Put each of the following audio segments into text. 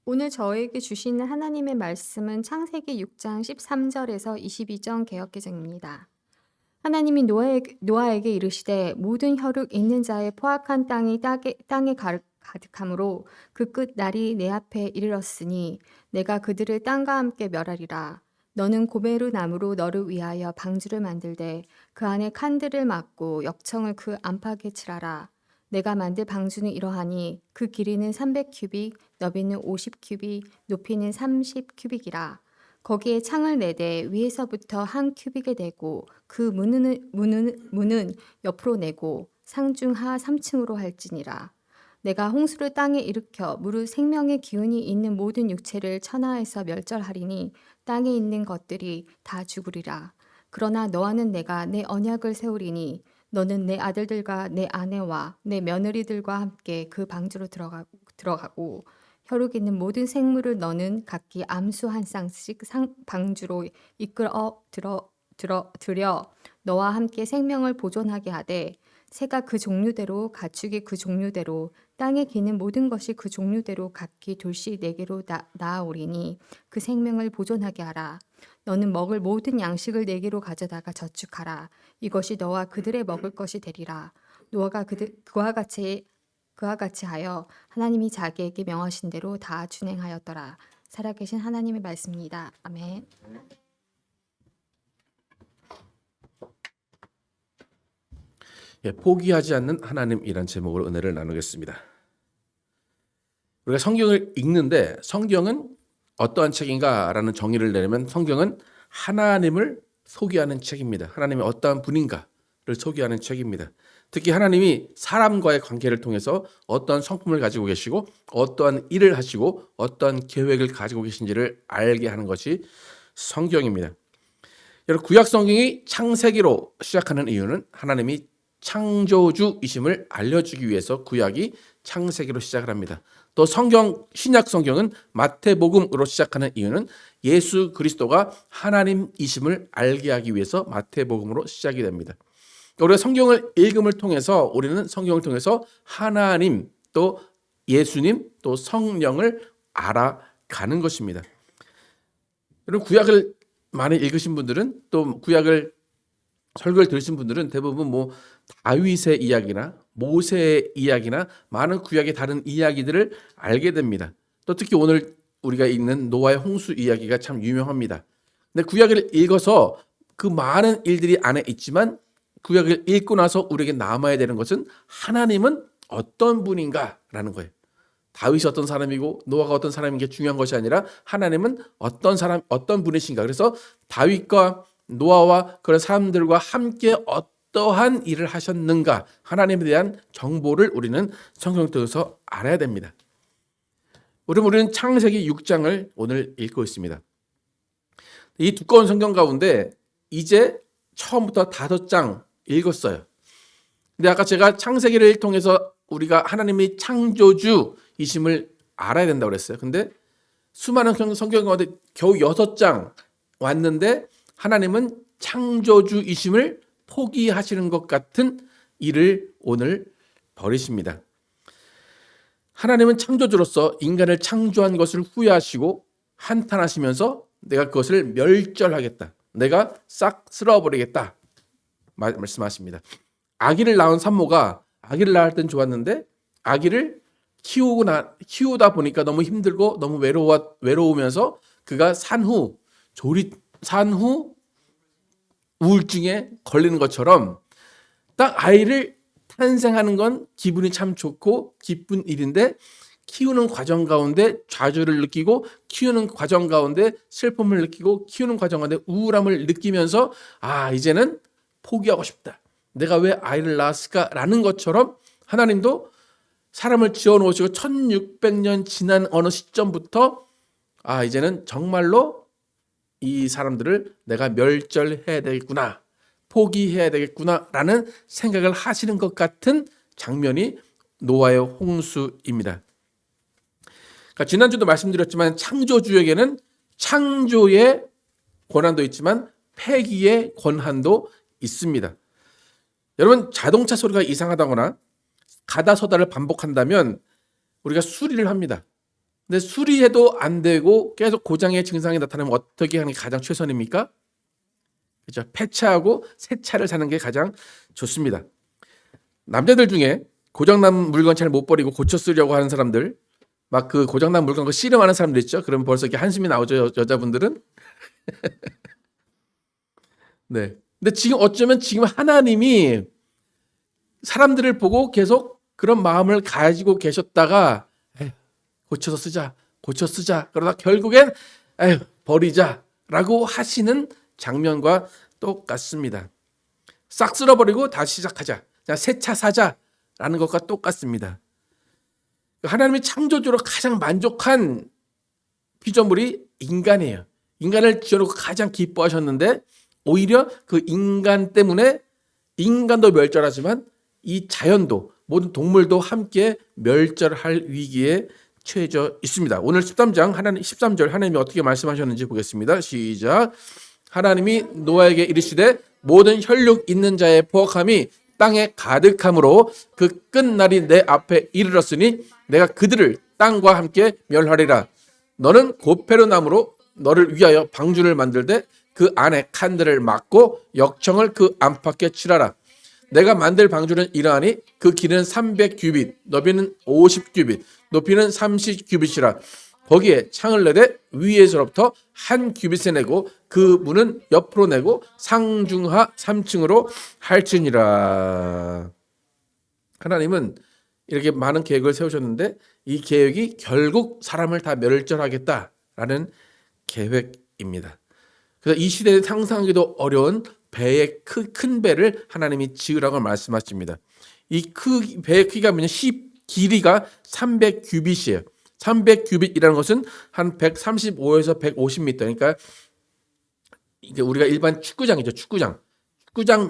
오늘 저에게 주시는 하나님의 말씀은 창세기 6장 13절에서 22절 개역개정입니다. 하나님이 노아에게 이르시되 모든 혈육 있는 자의 포악한 땅이 땅에 가득함으로 그 끝 날이 내 앞에 이르렀으니 내가 그들을 땅과 함께 멸하리라. 너는 고메르 나무로 너를 위하여 방주를 만들되 그 안에 칸들을 막고 역청을 그 안팎에 칠하라. 내가 만들 방주는 이러하니 그 길이는 300규빅, 너비는 50규빅, 높이는 30규빅이라. 거기에 창을 내되 위에서부터 한 큐빅에 내고 그 문은 옆으로 내고 상중하 3층으로 할지니라. 내가 홍수를 땅에 일으켜 무릇 생명의 기운이 있는 모든 육체를 천하에서 멸절하리니 땅에 있는 것들이 다 죽으리라. 그러나 너와는 내가 내 언약을 세우리니 너는 내 아들들과 내 아내와 내 며느리들과 함께 그 방주로 들어가고 혈육 있는 모든 생물을 너는 각기 암수 한 쌍씩 방주로 이끌어 들여 너와 함께 생명을 보존하게 하되 새가 그 종류대로 가축이 그 종류대로 땅에 기는 모든 것이 그 종류대로 각기 둘씩 네개로 나아오리니 그 생명을 보존하게 하라. 너는 먹을 모든 양식을 네개로 가져다가 저축하라. 이것이 너와 그들의 먹을 것이 되리라. 노아가 그와 같이 하여 하나님이 자기에게 명하신 대로 다 준행하였더라. 살아계신 하나님의 말씀입니다. 아멘. 포기하지 않는 하나님이란 제목으로 은혜를 나누겠습니다. 우리가 성경을 읽는데 성경은 어떠한 책인가라는 정의를 내려면 성경은 하나님을 소개하는 책입니다. 하나님이 어떠한 분인가를 소개하는 책입니다. 특히 하나님이 사람과의 관계를 통해서 어떠한 성품을 가지고 계시고 어떠한 일을 하시고 어떠한 계획을 가지고 계신지를 알게 하는 것이 성경입니다. 여러분, 구약 성경이 창세기로 시작하는 이유는 하나님이 창조주이심을 알려주기 위해서 구약이 창세기로 시작을 합니다. 또 신약 성경은 마태복음으로 시작하는 이유는 예수 그리스도가 하나님이심을 알게 하기 위해서 마태복음으로 시작이 됩니다. 우리가 성경을 읽음을 통해서 우리는 성경을 통해서 하나님 또 예수님 또 성령을 알아가는 것입니다. 여러분, 구약을 많이 읽으신 분들은 또 구약을 설교를 들으신 분들은 대부분 다윗의 이야기나 모세의 이야기나 많은 구약의 다른 이야기들을 알게 됩니다. 또 특히 오늘 우리가 읽는 노아의 홍수 이야기가 참 유명합니다. 근데 구약을 읽어서 그 많은 일들이 안에 있지만 구약을 읽고 나서 우리에게 남아야 되는 것은 하나님은 어떤 분인가라는 거예요. 다윗이 어떤 사람이고 노아가 어떤 사람인 게 중요한 것이 아니라 하나님은 어떤 분이신가. 그래서 다윗과 노아와 그런 사람들과 함께 어떠한 일을 하셨는가, 하나님에 대한 정보를 우리는 성경을 통해서 알아야 됩니다. 우리는 창세기 6장을 오늘 읽고 있습니다. 이 두꺼운 성경 가운데 이제 처음부터 5장 읽었어요. 근데 아까 제가 창세기를 통해서 우리가 하나님이 창조주이심을 알아야 된다고 그랬어요. 근데 수많은 성경 가운데 겨우 6장 왔는데 하나님은 창조주이심을 포기하시는 것 같은 일을 오늘 벌이십니다. 하나님은 창조주로서 인간을 창조한 것을 후회하시고 한탄하시면서 내가 그것을 멸절하겠다. 내가 싹 쓸어버리겠다. 말씀하십니다. 아기를 낳은 산모가 아기를 낳을 땐 좋았는데 아기를 키우다 보니까 너무 힘들고 너무 외로우면서 그가 산후 우울증에 걸리는 것처럼 딱 아이를 탄생하는 건 기분이 참 좋고 기쁜 일인데 키우는 과정 가운데 좌절을 느끼고 키우는 과정 가운데 슬픔을 느끼고 키우는 과정 가운데 우울함을 느끼면서 이제는 포기하고 싶다. 내가 왜 아이를 낳았을까라는 것처럼 하나님도 사람을 지어놓으시고 1600년 지난 어느 시점부터 이제는 정말로 이 사람들을 내가 멸절해야 되겠구나, 포기해야 되겠구나 라는 생각을 하시는 것 같은 장면이 노아의 홍수입니다. 그러니까 지난주도 말씀드렸지만 창조주에게는 창조의 권한도 있지만 폐기의 권한도 있습니다. 여러분, 자동차 소리가 이상하다거나 가다서다를 반복한다면 우리가 수리를 합니다. 근데 수리해도 안 되고 계속 고장의 증상이 나타나면 어떻게 하는 게 가장 최선입니까? 그죠? 폐차하고 새 차를 사는 게 가장 좋습니다. 남자들 중에 고장난 물건 잘 못 버리고 고쳐 쓰려고 하는 사람들, 막 그 고장난 물건 거 씨름하는 사람들 있죠? 그럼 벌써 이렇게 한숨이 나오죠, 여자분들은? 네. 근데 지금 어쩌면 지금 하나님이 사람들을 보고 계속 그런 마음을 가지고 계셨다가 에휴, 고쳐 쓰자 그러다 결국엔 에휴, 버리자라고 하시는 장면과 똑같습니다. 싹 쓸어버리고 다시 시작하자. 새 차 사자라는 것과 똑같습니다. 하나님이 창조주로 가장 만족한 피조물이 인간이에요. 인간을 지어놓고 가장 기뻐하셨는데 오히려 그 인간 때문에 인간도 멸절하지만 이 자연도 모든 동물도 함께 멸절할 위기에 처해져 있습니다. 오늘 13장 하나님 13절 하나님이 어떻게 말씀하셨는지 보겠습니다. 시작. 하나님이 노아에게 이르시되 모든 혈육 있는 자의 포악함이 땅에 가득함으로 그 끝날이 내 앞에 이르렀으니 내가 그들을 땅과 함께 멸하리라. 너는 고페르 나무로 너를 위하여 방주를 만들되 그 안에 칸들을 막고 역청을 그 안팎에 칠하라. 내가 만들 방주는 이러하니 그 길이는 300규빗, 너비는 50규빗, 높이는 30규빗이라. 거기에 창을 내되 위에서부터 한 규빗에 내고 그 문은 옆으로 내고 상중하 3층으로 할지니라. 하나님은 이렇게 많은 계획을 세우셨는데 이 계획이 결국 사람을 다 멸절하겠다라는 계획입니다. 그래서 이 시대에 상상하기도 어려운 배의 큰 배를 하나님이 지으라고 말씀하십니다. 이 배의 크기가 뭐냐? 길이가 300규빗이에요. 300규빗이라는 것은 한 135에서 150m. 그러니까 이게 우리가 일반 축구장이죠. 축구장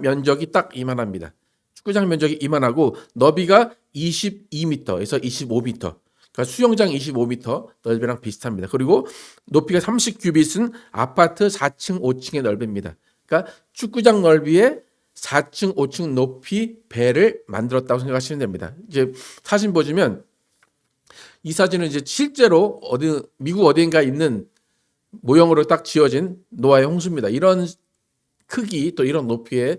면적이 딱 이만합니다. 축구장 면적이 이만하고 너비가 22m에서 25m. 그러니까 수영장 25m 넓이랑 비슷합니다. 그리고 높이가 30규빗은 아파트 4층, 5층의 넓이입니다. 그러니까 축구장 넓이에 4층, 5층 높이 배를 만들었다고 생각하시면 됩니다. 이제 사진 보시면 이 사진은 이제 실제로 미국 어디인가 있는 모형으로 딱 지어진 노아의 홍수입니다. 이런 크기 또 이런 높이의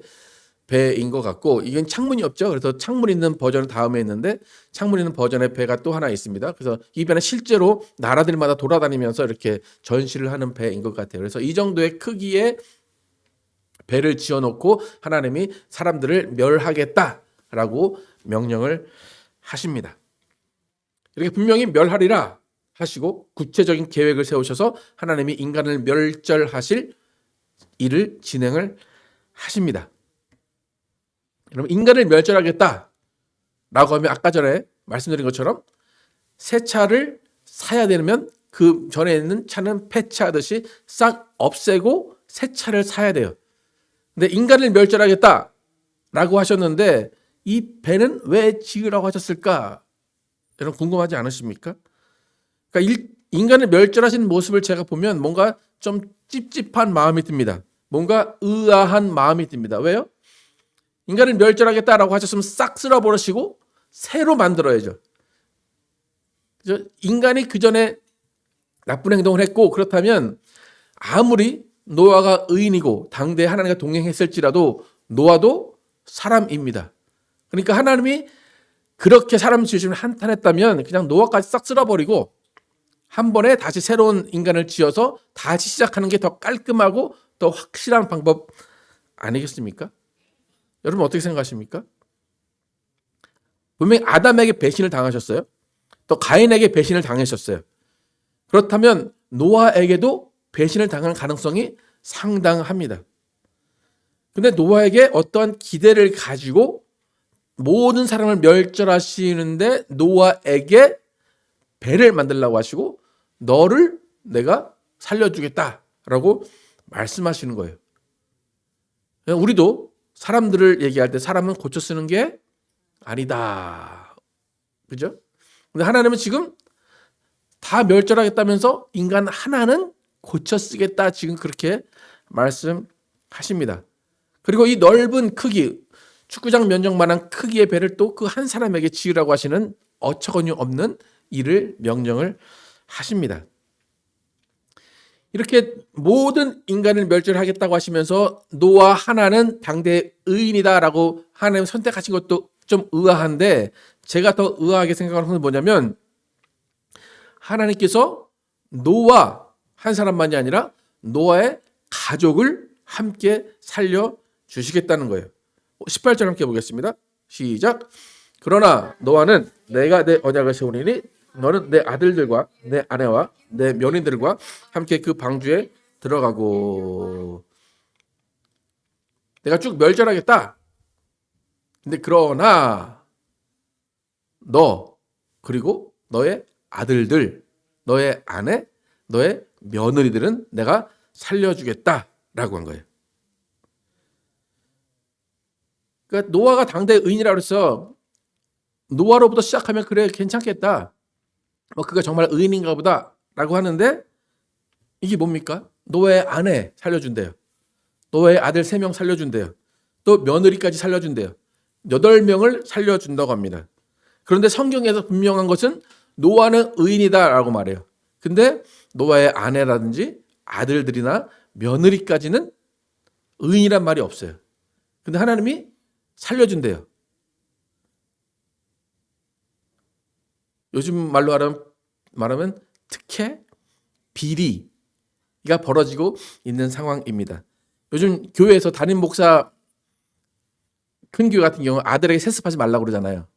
배인 것 같고 이건 창문이 없죠. 그래서 창문 있는 버전은 다음에 있는데 창문 있는 버전의 배가 또 하나 있습니다. 그래서 이 배는 실제로 나라들마다 돌아다니면서 이렇게 전시를 하는 배인 것 같아요. 그래서 이 정도의 크기의 배를 지어놓고 하나님이 사람들을 멸하겠다라고 명령을 하십니다. 이렇게 분명히 멸하리라 하시고 구체적인 계획을 세우셔서 하나님이 인간을 멸절하실 일을 진행을 하십니다. 그럼 인간을 멸절하겠다라고 하면 아까 전에 말씀드린 것처럼 새 차를 사야 되면 그 전에 있는 차는 폐차하듯이 싹 없애고 새 차를 사야 돼요. 근데 인간을 멸절하겠다라고 하셨는데 이 배는 왜 지으라고 하셨을까? 여러분 궁금하지 않으십니까? 그러니까 인간을 멸절하시는 모습을 제가 보면 뭔가 좀 찝찝한 마음이 듭니다. 뭔가 의아한 마음이 듭니다. 왜요? 인간을 멸절하겠다라고 하셨으면 싹 쓸어버리시고 새로 만들어야죠. 인간이 그 전에 나쁜 행동을 했고 그렇다면 아무리 노아가 의인이고 당대에 하나님과 동행했을지라도 노아도 사람입니다. 그러니까 하나님이 그렇게 사람 지으시면 한탄했다면 그냥 노아까지 싹 쓸어버리고 한 번에 다시 새로운 인간을 지어서 다시 시작하는 게 더 깔끔하고 더 확실한 방법 아니겠습니까? 여러분 어떻게 생각하십니까? 분명히 아담에게 배신을 당하셨어요. 또 가인에게 배신을 당하셨어요. 그렇다면 노아에게도 배신을 당할 가능성이 상당합니다. 근데 노아에게 어떠한 기대를 가지고 모든 사람을 멸절하시는데 노아에게 배를 만들라고 하시고 너를 내가 살려주겠다라고 말씀하시는 거예요. 우리도 사람들을 얘기할 때 사람은 고쳐 쓰는 게 아니다. 그죠? 근데 하나님은 지금 다 멸절하겠다면서 인간 하나는 고쳐 쓰겠다. 지금 그렇게 말씀하십니다. 그리고 이 넓은 크기, 축구장 면적만한 크기의 배를 또 그 한 사람에게 지으라고 하시는 어처구니 없는 일을 명령을 하십니다. 이렇게 모든 인간을 멸절하겠다고 하시면서 노아 하나는 당대 의인이다라고 하나님 선택하신 것도 좀 의아한데, 제가 더 의아하게 생각하는 것은 뭐냐면, 하나님께서 노아 한 사람만이 아니라 노아의 가족을 함께 살려주시겠다는 거예요. 18절 함께 보겠습니다. 시작. 그러나 노아는 내가 내 언약을 세우리니 너는 내 아들들과 내 아내와 내 며느리들과 함께 그 방주에 들어가고. 내가 쭉 멸절하겠다. 근데 그러나 너 그리고 너의 아들들, 너의 아내, 너의 며느리들은 내가 살려주겠다라고 한 거예요. 그러니까 노아가 당대 의인이라고 해서 노아로부터 시작하면 그래 괜찮겠다. 그가 정말 의인인가 보다라고 하는데, 이게 뭡니까? 노아의 아내 살려준대요. 노아의 아들 3명 살려준대요. 또 며느리까지 살려준대요. 8명을 살려준다고 합니다. 그런데 성경에서 분명한 것은 노아는 의인이다라고 말해요. 근데 노아의 아내라든지 아들들이나 며느리까지는 의인이란 말이 없어요. 근데 하나님이 살려준대요. 요즘 말로 말하면 특혜, 비리가 벌어지고 있는 상황입니다. 요즘 교회에서 담임 목사, 큰 교회 같은 경우 아들에게 세습하지 말라고 그러잖아요.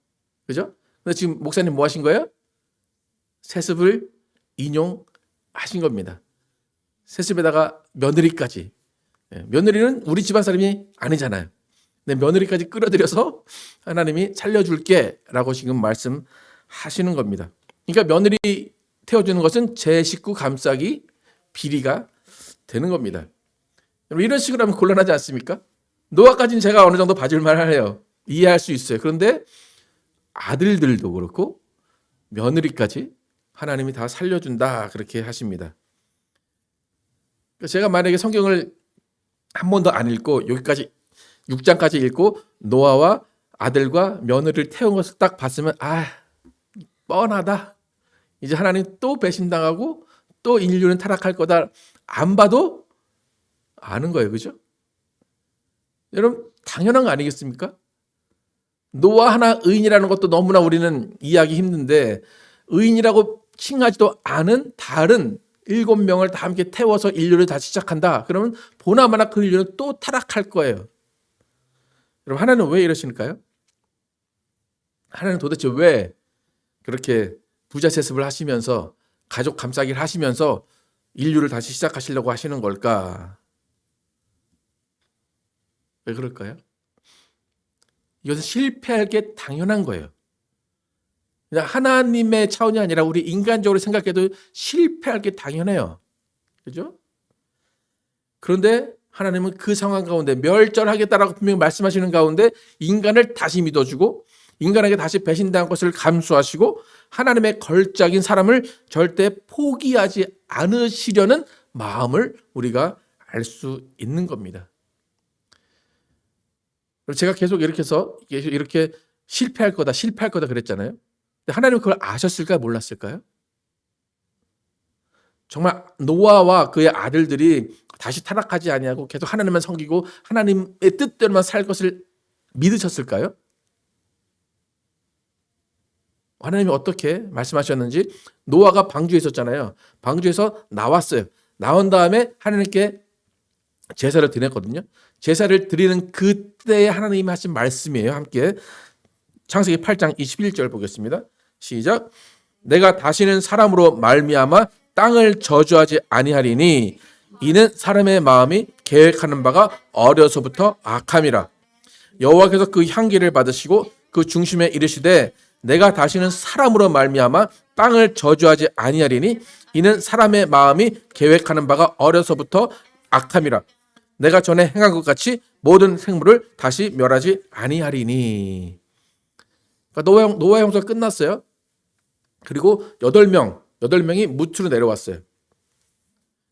그죠? 근데 지금 목사님 뭐 하신 거예요? 세습을 인용하신 겁니다. 세습에다가 며느리까지. 며느리는 우리 집안 사람이 아니잖아요. 근데 며느리까지 끌어들여서 하나님이 살려줄게 라고 지금 말씀하시는 겁니다. 그러니까 며느리 태워주는 것은 제 식구 감싸기 비리가 되는 겁니다. 이런 식으로 하면 곤란하지 않습니까? 노아까지는 제가 어느 정도 봐줄만 해요. 이해할 수 있어요. 그런데 아들들도 그렇고 며느리까지 하나님이 다 살려준다 그렇게 하십니다. 제가 만약에 성경을 한 번도 안 읽고 여기까지 6장까지 읽고 노아와 아들과 며느리를 태운 것을 딱 봤으면 뻔하다. 이제 하나님 또 배신당하고 또 인류는 타락할 거다. 안 봐도 아는 거예요. 그죠? 여러분 당연한 거 아니겠습니까? 노아 하나 의인이라는 것도 너무나 우리는 이해하기 힘든데, 의인이라고 칭하지도 않은 다른 7명을 다 함께 태워서 인류를 다시 시작한다. 그러면 보나마나 그 인류는 또 타락할 거예요. 여러분 하나님은 왜 이러실까요? 하나님은 도대체 왜 그렇게 부자 세습을 하시면서 가족 감싸기를 하시면서 인류를 다시 시작하시려고 하시는 걸까? 왜 그럴까요? 이것은 실패할 게 당연한 거예요. 그냥 하나님의 차원이 아니라 우리 인간적으로 생각해도 실패할 게 당연해요. 그죠? 그런데 하나님은 그 상황 가운데 멸절하겠다라고 분명히 말씀하시는 가운데 인간을 다시 믿어주고 인간에게 다시 배신당한 것을 감수하시고 하나님의 걸작인 사람을 절대 포기하지 않으시려는 마음을 우리가 알 수 있는 겁니다. 제가 계속 이렇게 해서 이렇게 실패할 거다 그랬잖아요. 근데 하나님은 그걸 아셨을까요? 몰랐을까요? 정말 노아와 그의 아들들이 다시 타락하지 아니하고 계속 하나님만 섬기고 하나님의 뜻대로만 살 것을 믿으셨을까요? 하나님이 어떻게 말씀하셨는지, 노아가 방주에 있었잖아요. 방주에서 나왔어요. 나온 다음에 하나님께 제사를 드렸거든요. 제사를 드리는 그때에 하나님이 하신 말씀이에요. 함께 창세기 8장 21절 보겠습니다. 시작. 내가 다시는 사람으로 말미암아 땅을 저주하지 아니하리니 이는 사람의 마음이 계획하는 바가 어려서부터 악함이라. 여호와께서 그 향기를 받으시고 그 중심에 이르시되 내가 다시는 사람으로 말미암아 땅을 저주하지 아니하리니 이는 사람의 마음이 계획하는 바가 어려서부터 악함이라. 내가 전에 행한 것 같이 모든 생물을 다시 멸하지 아니하리니. 그러니까 노아 형사가 끝났어요. 그리고 8명이 무트로 내려왔어요.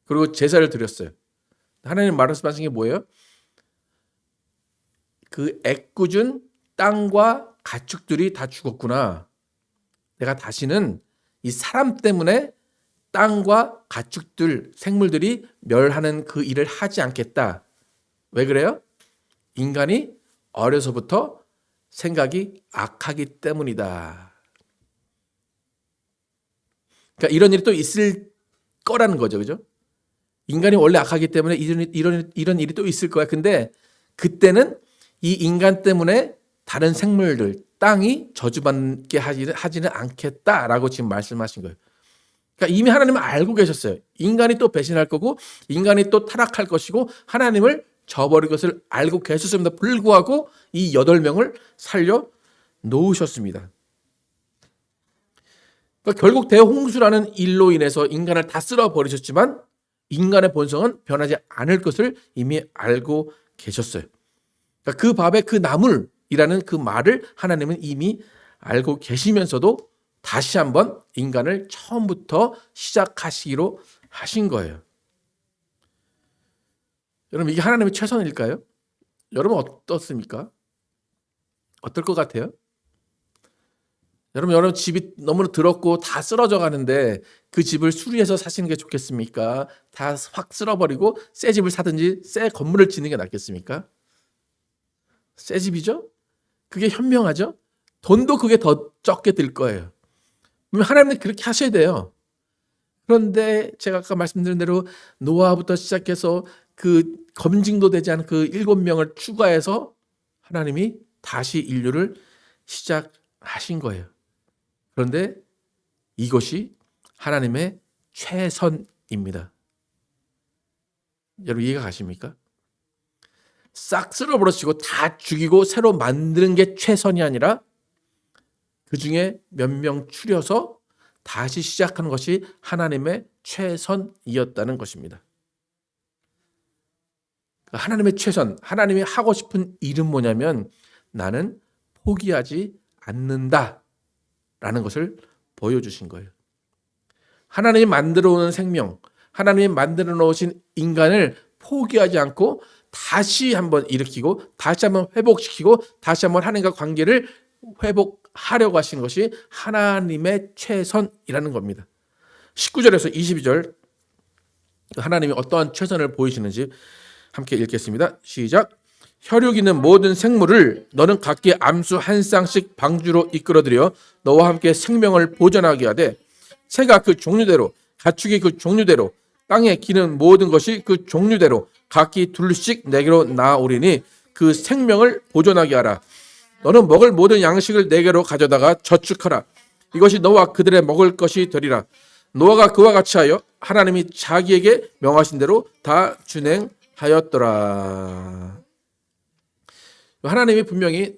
그리고 제사를 드렸어요. 하나님 말씀하신 게 뭐예요? 그 애꿎은 땅과 가축들이 다 죽었구나. 내가 다시는 이 사람 때문에 땅과 가축들, 생물들이 멸하는 그 일을 하지 않겠다. 왜 그래요? 인간이 어려서부터 생각이 악하기 때문이다. 그러니까 이런 일이 또 있을 거라는 거죠. 그죠? 인간이 원래 악하기 때문에 이런 일이 또 있을 거야. 근데 그때는 이 인간 때문에 다른 생물들, 땅이 저주받게 하지는 않겠다라고 지금 말씀하신 거예요. 그러니까 이미 하나님은 알고 계셨어요. 인간이 또 배신할 거고 인간이 또 타락할 것이고 하나님을 저버릴 것을 알고 계셨음에도 불구하고 이 8명을 살려 놓으셨습니다. 그러니까 결국 대홍수라는 일로 인해서 인간을 다 쓸어버리셨지만 인간의 본성은 변하지 않을 것을 이미 알고 계셨어요. 그러니까 그 밥에 그 나물이라는 그 말을 하나님은 이미 알고 계시면서도 다시 한번 인간을 처음부터 시작하시기로 하신 거예요. 여러분 이게 하나님의 최선일까요? 여러분 어떻습니까? 어떨 것 같아요? 여러분 집이 너무 더럽고 다 쓰러져 가는데 그 집을 수리해서 사시는 게 좋겠습니까? 다 확 쓸어버리고 새 집을 사든지 새 건물을 짓는 게 낫겠습니까? 새 집이죠? 그게 현명하죠? 돈도 그게 더 적게 들 거예요. 하나님은 그렇게 하셔야 돼요. 그런데 제가 아까 말씀드린 대로 노아부터 시작해서 그 검증도 되지 않은 그 7명을 추가해서 하나님이 다시 인류를 시작하신 거예요. 그런데 이것이 하나님의 최선입니다. 여러분 이해가 가십니까? 싹 쓸어버리시고 다 죽이고 새로 만드는 게 최선이 아니라 그 중에 몇 명 추려서 다시 시작하는 것이 하나님의 최선이었다는 것입니다. 하나님의 최선, 하나님이 하고 싶은 일은 뭐냐면 나는 포기하지 않는다 라는 것을 보여주신 거예요. 하나님이 만들어 놓은 생명, 하나님이 만들어 놓으신 인간을 포기하지 않고 다시 한번 일으키고 다시 한번 회복시키고 다시 한번 하나님과 관계를 회복하려고 하시는 것이 하나님의 최선이라는 겁니다. 19절에서 22절 하나님이 어떠한 최선을 보이시는지 함께 읽겠습니다. 시작. 혈육 있는 모든 생물을 너는 각기 암수 한 쌍씩 방주로 이끌어들여 너와 함께 생명을 보존하게 하되 새가 그 종류대로 가축이 그 종류대로 땅에 기는 모든 것이 그 종류대로 각기 둘씩 내게로 나아오리니 그 생명을 보존하게 하라. 너는 먹을 모든 양식을 내게로 가져다가 저축하라. 이것이 너와 그들의 먹을 것이 되리라. 노아가 그와 같이 하여 하나님이 자기에게 명하신 대로 다 준행하였더라. 하나님이 분명히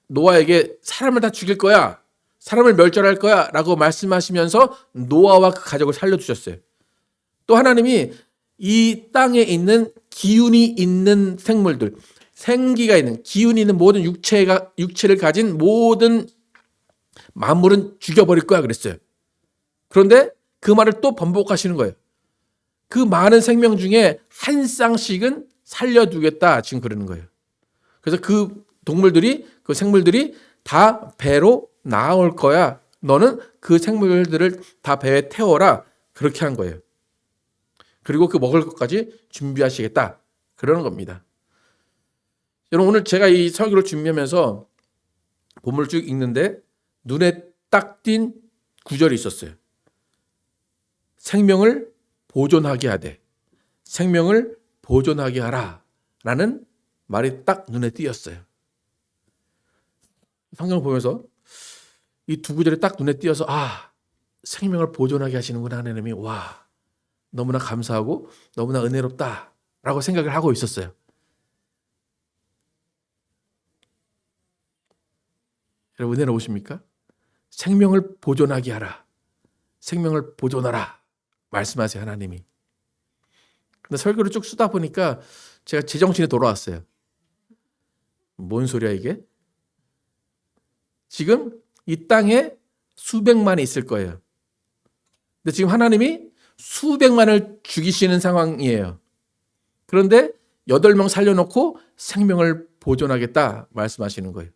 노아에게 사람을 다 죽일 거야, 사람을 멸절할 거야 라고 말씀하시면서 노아와 그 가족을 살려주셨어요. 또 하나님이 이 땅에 있는 기운이 있는 생물들, 생기가 있는 기운이 있는 모든 육체를 가진 모든 만물은 죽여버릴 거야 그랬어요. 그런데 그 말을 또 번복하시는 거예요. 그 많은 생명 중에 한 쌍씩은 살려두겠다 지금 그러는 거예요. 그래서 그 동물들이, 그 생물들이 다 배로 나올 거야. 너는 그 생물들을 다 배에 태워라. 그렇게 한 거예요. 그리고 그 먹을 것까지 준비하시겠다. 그러는 겁니다. 여러분 오늘 제가 이 설교를 준비하면서 본문을 쭉 읽는데 눈에 딱 띈 구절이 있었어요. 생명을 보존하게 하되 생명을 보존하게 하라 라는 말이 딱 눈에 띄었어요. 성경을 보면서 이 두 구절이 딱 눈에 띄어서 생명을 보존하게 하시는구나 하나님이 와 너무나 감사하고 너무나 은혜롭다 라고 생각을 하고 있었어요. 여러분 은혜로우십니까? 생명을 보존하게 하라. 생명을 보존하라. 말씀하세요 하나님이. 근데 설교를 쭉 쓰다 보니까 제가 제정신이 돌아왔어요. 뭔 소리야 이게? 지금 이 땅에 수백만이 있을 거예요. 근데 지금 하나님이 수백만을 죽이시는 상황이에요. 그런데 8명 살려놓고 생명을 보존하겠다 말씀하시는 거예요.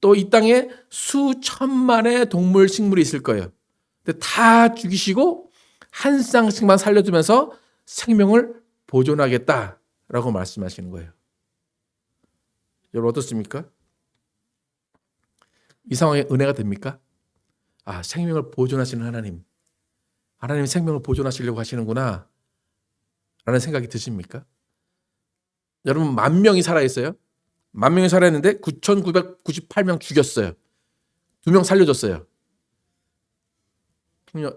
또 이 땅에 수천만의 동물, 식물이 있을 거예요. 근데 다 죽이시고 한 쌍씩만 살려두면서 생명을 보존하겠다라고 말씀하시는 거예요. 여러분 어떻습니까? 이 상황에 은혜가 됩니까? 아, 생명을 보존하시는 하나님 생명을 보존하시려고 하시는구나 라는 생각이 드십니까? 여러분 10,000명이 살아있어요. 10,000명이 살아있는데 9,998명 죽였어요. 2명 살려줬어요.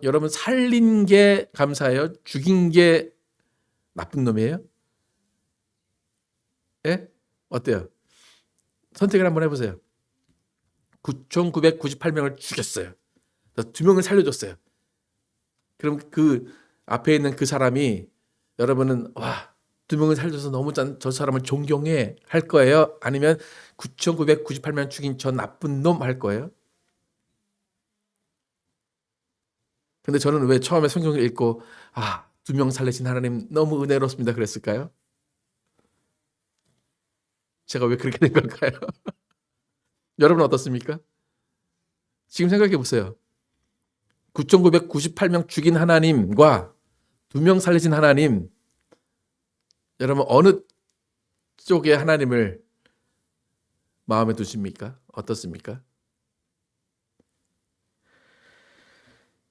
여러분 살린 게 감사해요? 죽인 게 나쁜 놈이에요? 예? 어때요? 선택을 한번 해보세요. 9,998명을 죽였어요. 2명을 살려줬어요. 그럼 그 앞에 있는 그 사람이 여러분은 와 2명을 살려줘서 너무 저 사람을 존경해 할 거예요? 아니면 9,998명 죽인 저 나쁜 놈 할 거예요? 근데 저는 왜 처음에 성경을 읽고 2명 살리신 하나님 너무 은혜롭습니다 그랬을까요? 제가 왜 그렇게 된 걸까요? 여러분 어떻습니까? 지금 생각해 보세요. 9,998명 죽인 하나님과 2명 살리신 하나님, 여러분 어느 쪽의 하나님을 마음에 두십니까? 어떻습니까?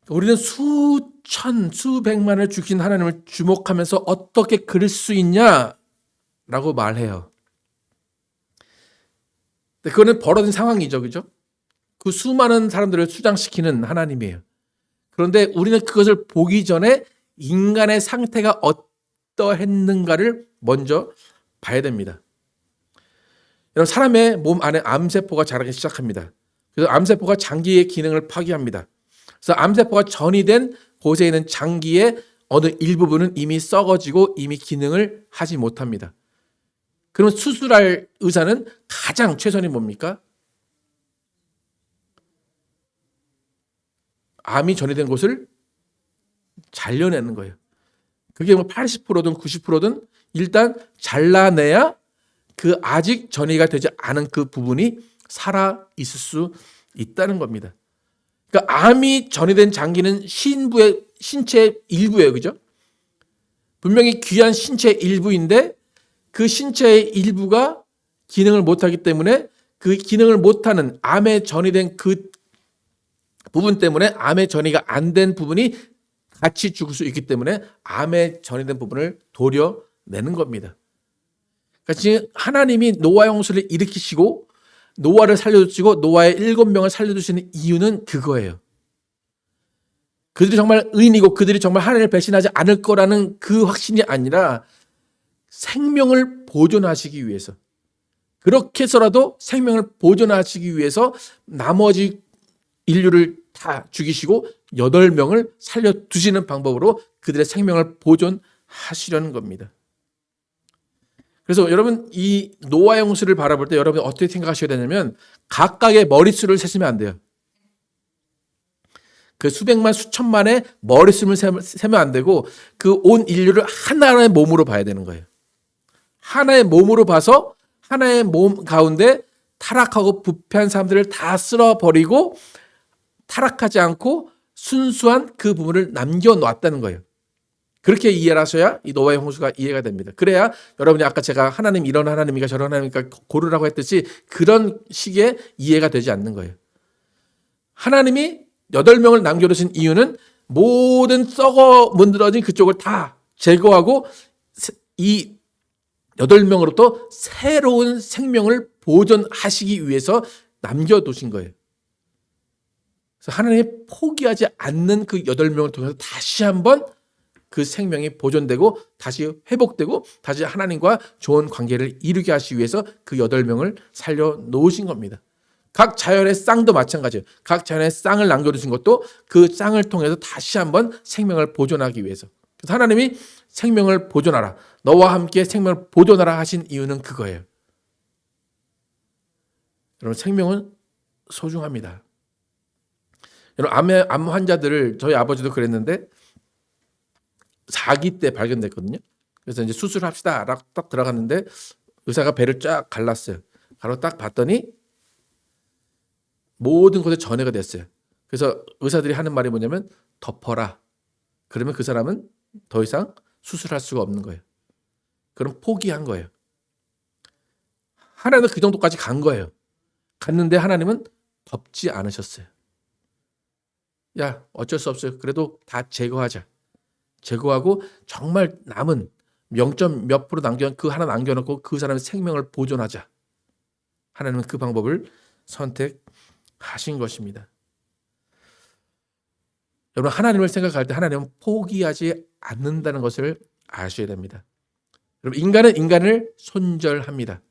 우리는 수천, 수백만을 죽인 하나님을 주목하면서 어떻게 그럴 수 있냐라고 말해요. 근데 그거는 벌어진 상황이죠, 그죠? 그 수많은 사람들을 수장시키는 하나님이에요. 그런데 우리는 그것을 보기 전에 인간의 상태가 어떠했는가를 먼저 봐야 됩니다. 여러분 사람의 몸 안에 암세포가 자라기 시작합니다. 그래서 암세포가 장기의 기능을 파괴합니다. 그래서 암세포가 전이된 곳에 있는 장기의 어느 일부분은 이미 썩어지고 이미 기능을 하지 못합니다. 그러면 수술할 의사는 가장 최선이 뭡니까? 암이 전이된 곳을 잘려내는 거예요. 그게 뭐 80%든 90%든 일단 잘라내야 그 아직 전이가 되지 않은 그 부분이 살아 있을 수 있다는 겁니다. 그러니까 암이 전이된 장기는 신체의 일부예요. 그죠? 분명히 귀한 신체의 일부인데 그 신체의 일부가 기능을 못하기 때문에 그 기능을 못하는 암에 전이된 그 부분 때문에 암에 전이가 안 된 부분이 같이 죽을 수 있기 때문에 암에 전이된 부분을 도려내는 겁니다. 그러니까 지금 하나님이 노아 홍수를 일으키시고 노아를 살려주시고 노아의 7명을 살려주시는 이유는 그거예요. 그들이 정말 의인이고 그들이 정말 하나님을 배신하지 않을 거라는 그 확신이 아니라 생명을 보존하시기 위해서, 그렇게 해서라도 생명을 보존하시기 위해서 나머지 인류를 다 죽이시고 8명을 살려두시는 방법으로 그들의 생명을 보존하시려는 겁니다. 그래서 여러분 이 노아의 홍수를 바라볼 때 여러분이 어떻게 생각하셔야 되냐면 각각의 머릿수를 세시면 안 돼요. 그 수백만 수천만의 머릿수를 세면 안 되고 그 온 인류를 하나의 몸으로 봐야 되는 거예요. 하나의 몸으로 봐서 하나의 몸 가운데 타락하고 부패한 사람들을 다 쓸어버리고 타락하지 않고 순수한 그 부분을 남겨놨다는 거예요. 그렇게 이해를 하셔야 이 노아의 홍수가 이해가 됩니다. 그래야 여러분이 아까 제가 하나님 이런 하나님이니까 저런 하나님이니까 고르라고 했듯이 그런 식의 이해가 되지 않는 거예요. 하나님이 8명을 남겨두신 이유는 모든 썩어 문드러진 그쪽을 다 제거하고 이 8명으로부터 새로운 생명을 보존하시기 위해서 남겨두신 거예요. 그래서 하나님이 포기하지 않는 그 8명을 통해서 다시 한번 그 생명이 보존되고 다시 회복되고 다시 하나님과 좋은 관계를 이루게 하시기 위해서 그 8명을 살려놓으신 겁니다. 각 자연의 쌍도 마찬가지예요. 각 자연의 쌍을 남겨두신 것도 그 쌍을 통해서 다시 한번 생명을 보존하기 위해서. 그래서 하나님이 생명을 보존하라, 너와 함께 생명을 보존하라 하신 이유는 그거예요. 여러분 생명은 소중합니다. 여러분 암 환자들을 저희 아버지도 그랬는데 4기 때 발견됐거든요. 그래서 이제 수술합시다 라고 딱 들어갔는데 의사가 배를 쫙 갈랐어요. 가로 딱 봤더니 모든 곳에 전해가 됐어요. 그래서 의사들이 하는 말이 뭐냐면 덮어라. 그러면 그 사람은 더 이상 수술할 수가 없는 거예요. 그럼 포기한 거예요. 하나님은 그 정도까지 간 거예요. 갔는데 하나님은 덮지 않으셨어요. 야, 어쩔 수 없어요. 그래도 다 제거하자. 제거하고 정말 남은 0점 몇 프로 그 하나 남겨놓고 그 사람의 생명을 보존하자. 하나님은 그 방법을 선택하신 것입니다. 여러분, 하나님을 생각할 때 하나님은 포기하지 않는다는 것을 아셔야 됩니다. 여러분, 인간은 인간을 손절합니다.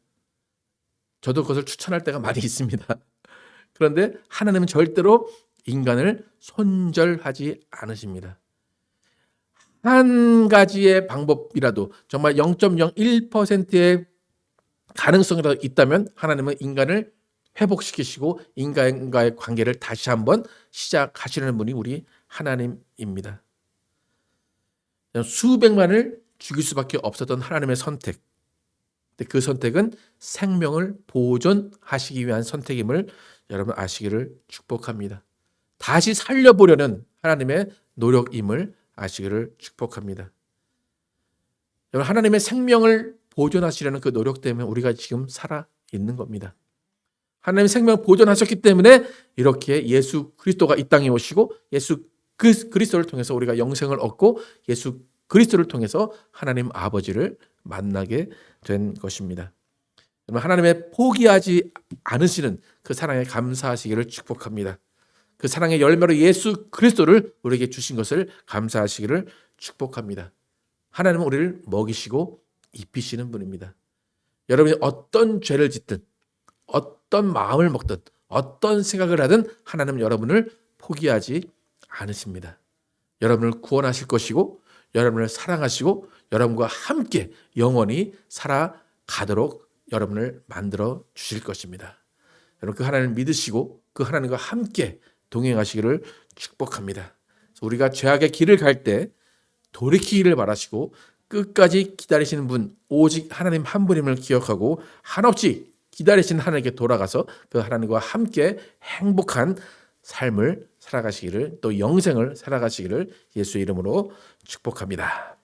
저도 그것을 추천할 때가 많이 있습니다. 그런데 하나님은 절대로 인간을 손절하지 않으십니다. 한 가지의 방법이라도 정말 0.01%의 가능성이라도 있다면 하나님은 인간을 회복시키시고 인간과의 관계를 다시 한번 시작하시는 분이 우리 하나님입니다. 수백만을 죽일 수밖에 없었던 하나님의 선택. 그 선택은 생명을 보존하시기 위한 선택임을 여러분 아시기를 축복합니다. 다시 살려보려는 하나님의 노력임을 아시기를 축복합니다. 여러분, 하나님의 생명을 보존하시려는 그 노력 때문에 우리가 지금 살아 있는 겁니다. 하나님의 생명을 보존하셨기 때문에 이렇게 예수 그리스도가 이 땅에 오시고 예수 그리스도를 통해서 우리가 영생을 얻고 예수 그리스도를 통해서 하나님 아버지를 만나게 된 것입니다. 하나님의 포기하지 않으시는 그 사랑에 감사하시기를 축복합니다. 그 사랑의 열매로 예수 그리스도를 우리에게 주신 것을 감사하시기를 축복합니다. 하나님은 우리를 먹이시고 입히시는 분입니다. 여러분이 어떤 죄를 짓든 어떤 마음을 먹든 어떤 생각을 하든 하나님은 여러분을 포기하지 않으십니다. 여러분을 구원하실 것이고 여러분을 사랑하시고 여러분과 함께 영원히 살아가도록 여러분을 만들어 주실 것입니다. 여러분, 그 하나님을 믿으시고 그 하나님과 함께 동행하시기를 축복합니다. 우리가 죄악의 길을 갈 때 돌이키기를 바라시고 끝까지 기다리시는 분 오직 하나님 한 분임을 기억하고 한없이 기다리시는 하나님께 돌아가서 그 하나님과 함께 행복한 삶을 살아가시기를 또 영생을 살아가시기를 예수의 이름으로 축복합니다.